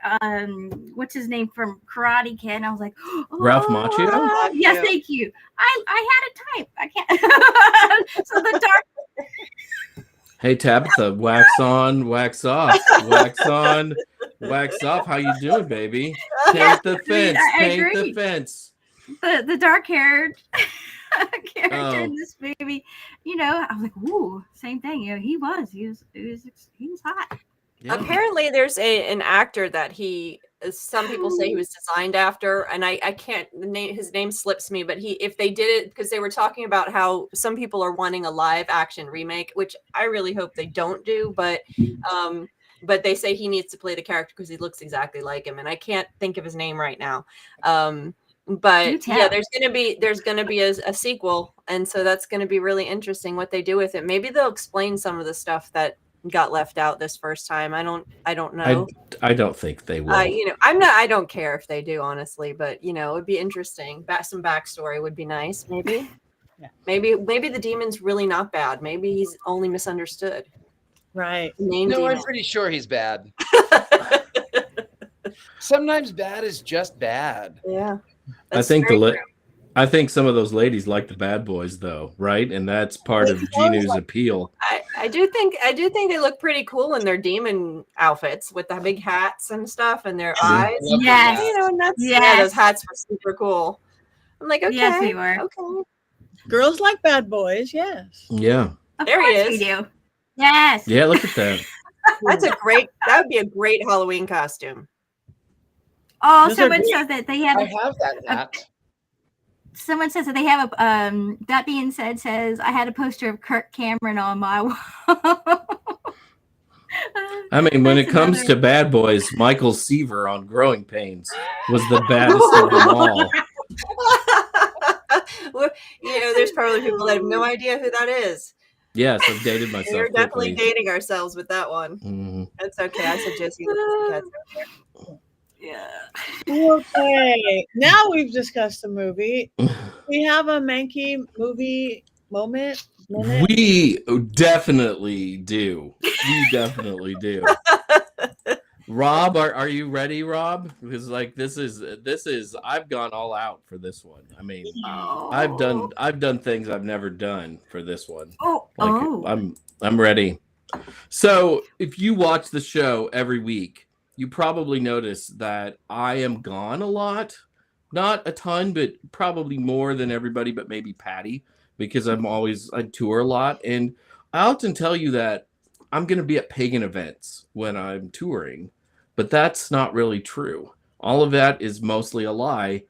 what's his name from Karate Kid, and I was like, oh, Ralph Macchio? Yes, thank you. I had a type. I can't. So the dark. Hey Tabitha, wax on, wax off, wax on, wax off. How you doing, baby? Paint the fence. Paint the fence. The dark-haired character in this movie, you know, I was like, ooh, same thing. You know, he was hot. Yeah. Apparently, there's an actor that some people say he was designed after, and I can't his name slips me, but if they did it because they were talking about how some people are wanting a live action remake, which I really hope they don't do, but they say he needs to play the character because he looks exactly like him, and I can't think of his name right now. But yeah, there's gonna be a sequel, and so that's gonna be really interesting what they do with it. Maybe they'll explain some of the stuff that got left out this first time. I don't know. I don't think they will. You know, I don't care if they do, honestly, but you know, it would be interesting. Some backstory would be nice, maybe. Yeah. Maybe the demon's really not bad. Maybe he's only misunderstood. Right. No, I'm pretty sure he's bad. Sometimes bad is just bad. Yeah. I think I think some of those ladies like the bad boys, though, right? And that's part of Genu's appeal. I do think they look pretty cool in their demon outfits with the big hats and stuff and their eyes. Yes. You know, and that's those hats were super cool. I'm like, okay, yes, they were. Okay. Girls like bad boys, yes. Yeah. Of there course he is. We do. Yes. Yeah, look at that. That would be a great Halloween costume. Oh, Those someone are great. says that they have. I have that hat. Someone says that they have a. That being said, I had a poster of Kirk Cameron on my wall. I mean, when it comes to bad boys, Michael Seaver on Growing Pains was the baddest of them all. Well, you know, there's probably people that have no idea who that is. Yes, I've dated myself. We're definitely dating ourselves with that one. Mm-hmm. That's okay. I suggest you. Yeah. Okay. Now we've discussed the movie. We have a Mankey movie moment. We definitely do. We definitely do. Rob, are you ready, Rob? Because like this is I've gone all out for this one. I mean, I've done things I've never done for this one. I'm ready. So if you watch the show every week, you probably notice that I am gone a lot. Not a ton, but probably more than everybody, but maybe Patty, because I tour a lot. And I often tell you that I'm going to be at pagan events when I'm touring, but that's not really true. All of that is mostly a lie.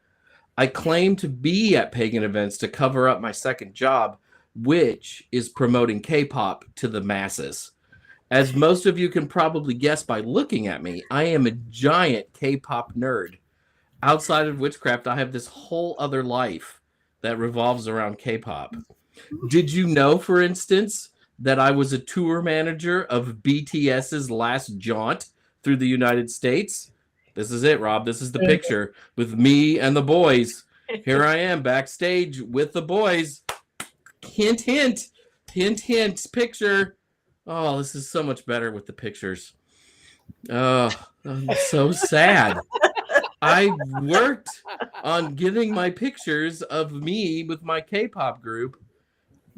I claim to be at pagan events to cover up my second job, which is promoting K-pop to the masses. As most of you can probably guess by looking at me, I am a giant K-pop nerd. Outside of witchcraft, I have this whole other life that revolves around K-pop. Did you know, for instance, that I was a tour manager of BTS's last jaunt through the United States? This is it, Rob. This is the picture with me and the boys. Here I am backstage with the boys. Hint, hint. Hint, hint. Picture. Oh, this is so much better with the pictures. Oh, I'm so sad. I worked on getting my pictures of me with my K-pop group,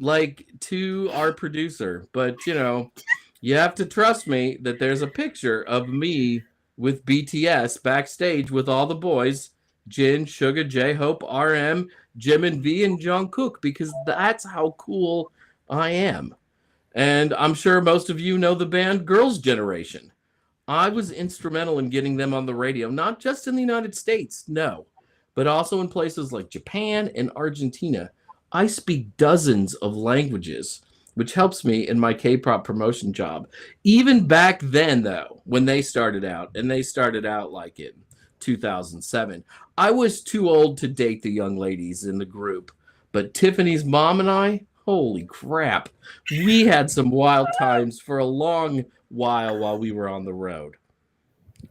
like, to our producer. But, you know, you have to trust me that there's a picture of me with BTS backstage with all the boys, Jin, Suga, J-Hope, RM, Jimin, V, and Jungkook, because that's how cool I am. And I'm sure most of you know the band Girls' Generation. I was instrumental in getting them on the radio, not just in the United States, no, but also in places like Japan and Argentina. I speak dozens of languages, which helps me in my K-pop promotion job. Even back then, though, when they started out, and they started out like in 2007, I was too old to date the young ladies in the group. But Tiffany's mom and I, holy crap, we had some wild times for a long while we were on the road.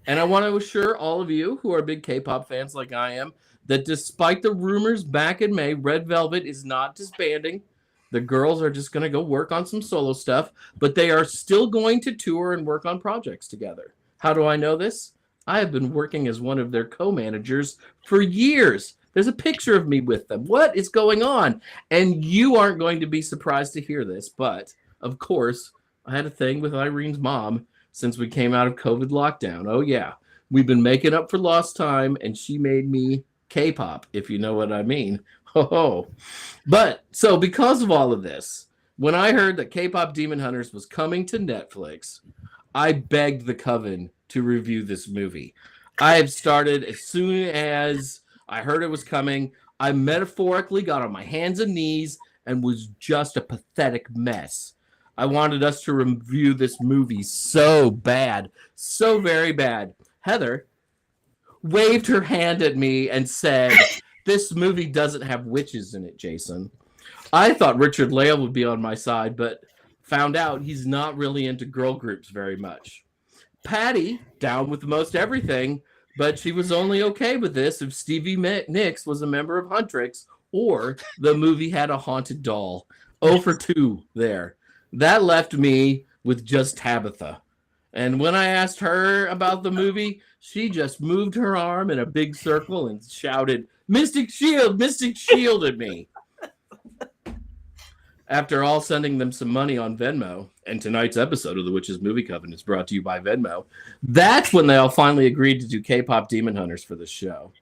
And I want to assure all of you who are big K-pop fans like I am that despite the rumors back in May, Red Velvet is not disbanding. The girls are just going to go work on some solo stuff, but they are still going to tour and work on projects together. How do I know this? I have been working as one of their co-managers for years. There's a picture of me with them. What is going on? And you aren't going to be surprised to hear this, but of course, I had a thing with Irene's mom since we came out of COVID lockdown. Oh yeah, we've been making up for lost time, and she made me K-pop, if you know what I mean. Ho. But so because of all of this, when I heard that K-pop Demon Hunters was coming to Netflix, I begged the Coven to review this movie. I have started as soon as I heard it was coming. I metaphorically got on my hands and knees and was just a pathetic mess. I wanted us to review this movie so bad, so very bad. Heather waved her hand at me and said, "This movie doesn't have witches in it, Jason." I thought Richard-Lael would be on my side, but found out he's not really into girl groups very much. Patti, down with most everything, but she was only okay with this if Stevie Nicks was a member of Huntrix or the movie had a haunted doll. 0 for 2 there. That left me with just Tabitha. And when I asked her about the movie, she just moved her arm in a big circle and shouted, Mystic Shield at me. After all sending them some money on Venmo, and tonight's episode of the Witches Movie Coven is brought to you by Venmo, that's when they all finally agreed to do K-pop Demon Hunters for the show.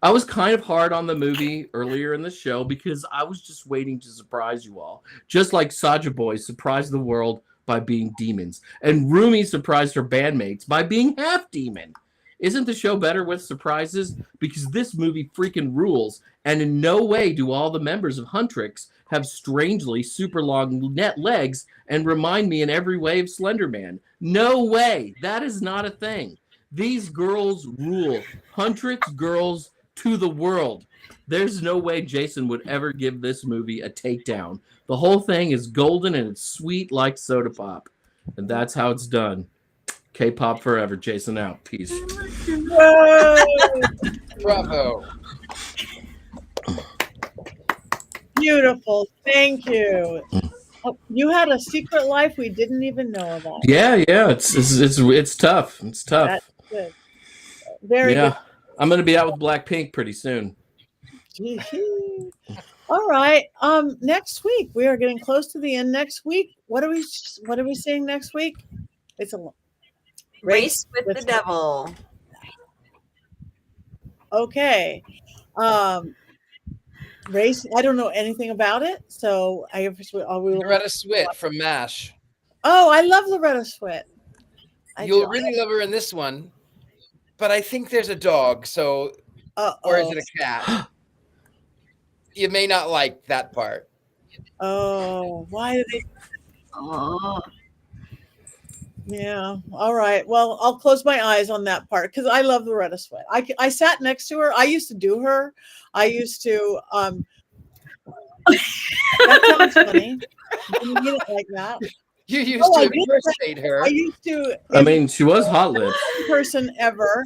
I was kind of hard on the movie earlier in the show because I was just waiting to surprise you all, just like Saja Boy surprised the world by being demons, and Rumi surprised her bandmates by being half demon. Isn't the show better with surprises? Because this movie freaking rules, and in no way do all the members of Huntrix have strangely super long net legs and remind me in every way of Slender Man. No way. That is not a thing. These girls rule. Huntrix girls to the world. There's no way Jason would ever give this movie a takedown. The whole thing is golden and it's sweet like soda pop. And that's how it's done. K-pop forever. Jason out. Peace. Whoa! Bravo. Beautiful. Thank you. Oh, you had a secret life we didn't even know about. Yeah. It's tough. It's tough. That's good. Very good. I'm gonna be out with Blackpink pretty soon. All right. Next week we are getting close to the end. Next week, what are we seeing next week? It's a Race with the Devil. Okay. Race. I don't know anything about it, so I guess Loretta Swit from MASH. Oh, I love Loretta Swit. You'll really love her in this one, but I think there's a dog. So, or is it a cat? You may not like that part. Oh, why do they? Oh, Yeah. All right. Well, I'll close my eyes on that part because I love Loretta Swit. I sat next to her. I used to do her. I used to. That sounds funny. Didn't mean it like that. You used to impersonate her. I used to. I mean, she was hot lips. Person ever.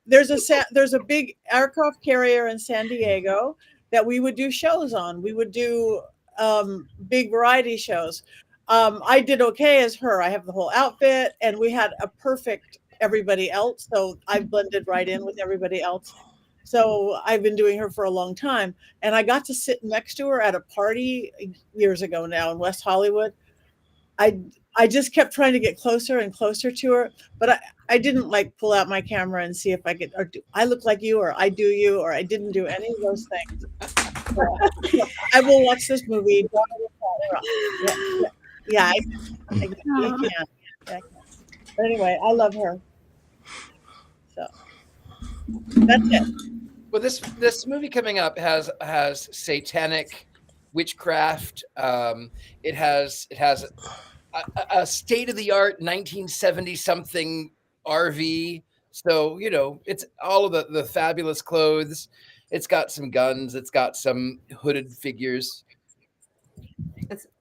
There's a big aircraft carrier in San Diego that we would do shows on. We would do big variety shows. I did okay as her. I have the whole outfit, and we had a perfect everybody else. So I blended right in with everybody else. So I've been doing her for a long time, and I got to sit next to her at a party years ago now in West Hollywood. I just kept trying to get closer and closer to her, but I didn't like pull out my camera and see if I could, or do I look like you, or I do you, or I didn't do any of those things. I will watch this movie. Yeah, I can. But anyway, I love her. So that's it. Well, this movie coming up has satanic witchcraft. It has a state of the art 1970 something RV. So it's all of the fabulous clothes. It's got some guns. It's got some hooded figures.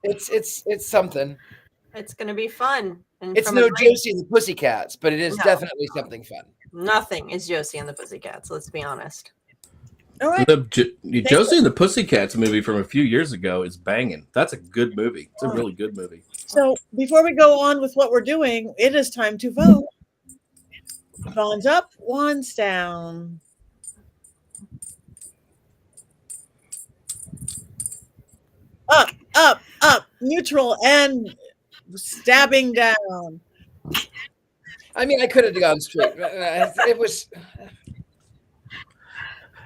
It's something. It's going to be fun. And It's no Josie and the Pussycats, but it is definitely something fun. Nothing is Josie and the Pussycats. Let's be honest. All right. Josie and the Pussycats movie from a few years ago is banging. That's a good movie. It's a really good movie. So before we go on with what we're doing, it is time to vote. Wands up, wands down. Up, up, up, neutral, and stabbing down. I mean, I could have gone straight. It was.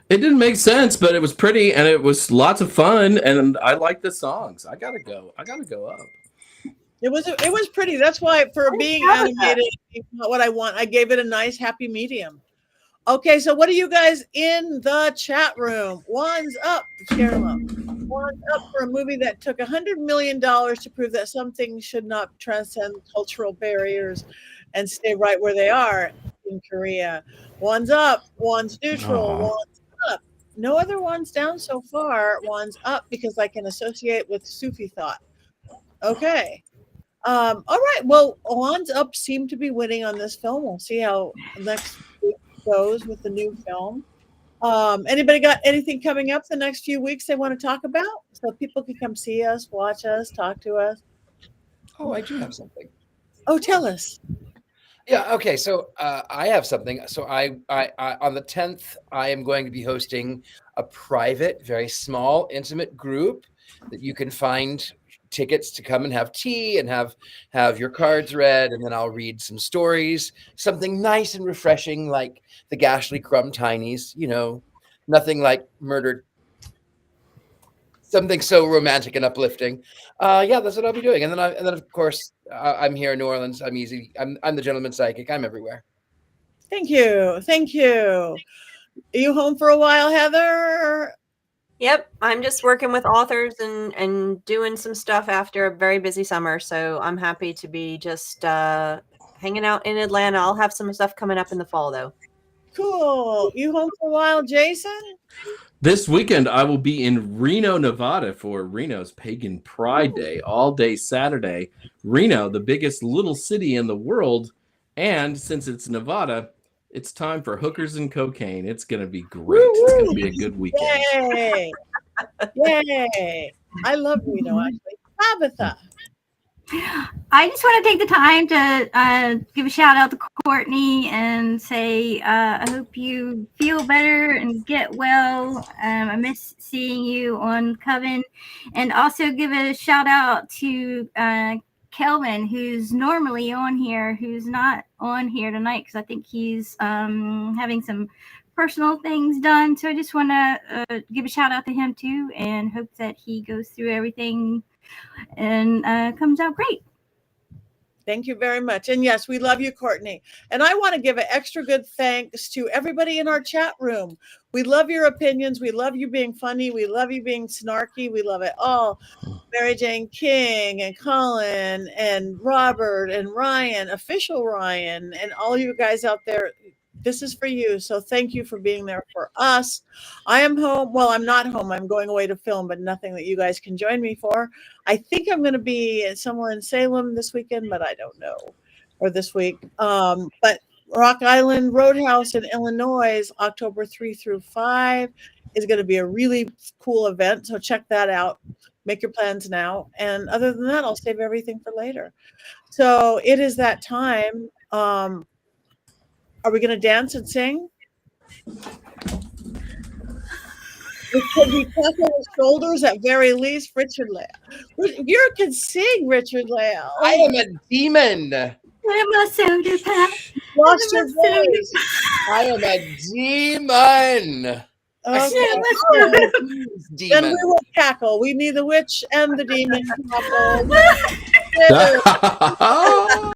It didn't make sense, but it was pretty, and it was lots of fun, and I like the songs. I gotta go up. It was pretty. That's why, for being animated, it's not what I want. I gave it a nice happy medium. Okay, so what are you guys in the chat room? Wands up, share them up. Wands up for a movie that took $100 million to prove that some things should not transcend cultural barriers and stay right where they are in Korea. Wands up, wands neutral, wands up. No other wands down so far. Wands up because I can associate with Sufi thought. Okay. All right. Well, wands up seem to be winning on this film. We'll see how next week goes with the new film. Anybody got anything coming up the next few weeks they want to talk about so people can come see us, watch us, talk to us? Oh, I do have something. Oh, tell us. Yeah. Okay. So I have something. So I on the 10th, I am going to be hosting a private, very small, intimate group that you can find tickets to come and have tea and have your cards read, and then I'll read some stories, something nice and refreshing like the Gashly Crumb Tinies. Nothing like murdered. Something so romantic and uplifting. Yeah, that's what I'll be doing. And then of course I'm here in New Orleans. I'm easy. I'm the gentleman psychic. I'm everywhere. Thank you. Are you home for a while, Heather? Yep, I'm just working with authors and doing some stuff after a very busy summer. So I'm happy to be just hanging out in Atlanta. I'll have some stuff coming up in the fall, though. Cool. You home for a while, Jason? This weekend, I will be in Reno, Nevada for Reno's Pagan Pride Day, all day Saturday. Reno, the biggest little city in the world. And since it's Nevada, it's time for hookers and cocaine. It's going to be great. Woo-hoo. It's going to be a good weekend. Yay. Yay. I love Reno, actually. Tabitha. I just want to take the time to give a shout out to Courtney and say I hope you feel better and get well. I miss seeing you on Coven, and also give a shout out to Kelvin, who's normally on here, who's not on here tonight because I think he's having some personal things done. So I just want to give a shout out to him too, and hope that he goes through everything and comes out great. Thank you very much. And yes, we love you, Courtney. And I want to give an extra good thanks to everybody in our chat room. We love your opinions. We love you being funny. We love you being snarky. We love it all. Mary Jane King and Colin and Robert and Ryan, official Ryan, and all you guys out there. This is for you. So thank you for being there for us. I am home. Well, I'm not home. I'm going away to film, but nothing that you guys can join me for. I think I'm going to be somewhere in Salem this weekend, but I don't know. Or this week. But Rock Island Roadhouse in Illinois, October 3 through 5, is going to be a really cool event. So check that out. Make your plans now. And other than that, I'll save everything for later. So it is that time. Are we going to dance and sing? We could be tapping our shoulders at very least. Richard-Lael. You can sing, Richard-Lael. I am a demon. Lost your voice. I am a demon. Okay. Demon. Then we will cackle. We need the witch and the demon. Couple.